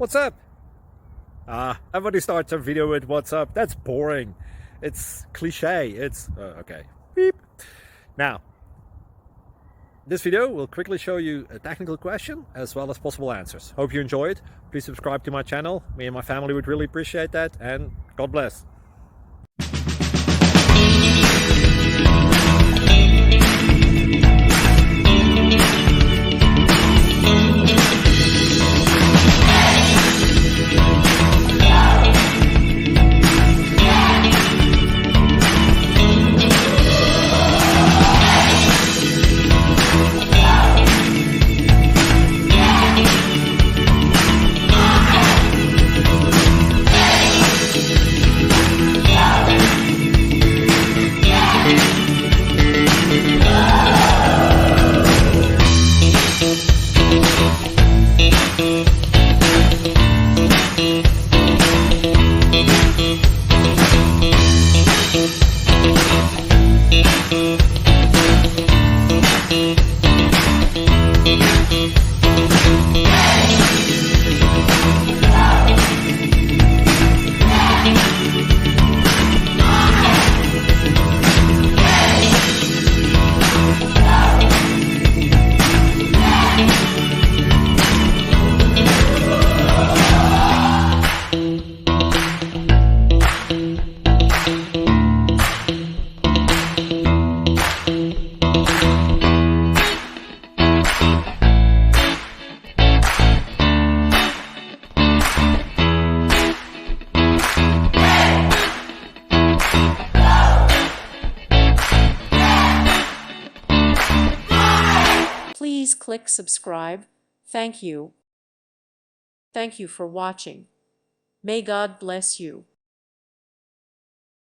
What's up? Everybody starts a video with what's up. That's boring. It's cliche. It's okay. Beep. Now, this video will quickly show you a technical question as well as possible answers. Hope you enjoy it. Please subscribe to my channel. Me and my family would really appreciate that, and God bless. Please click subscribe. Thank you. Thank you for watching. May God bless you.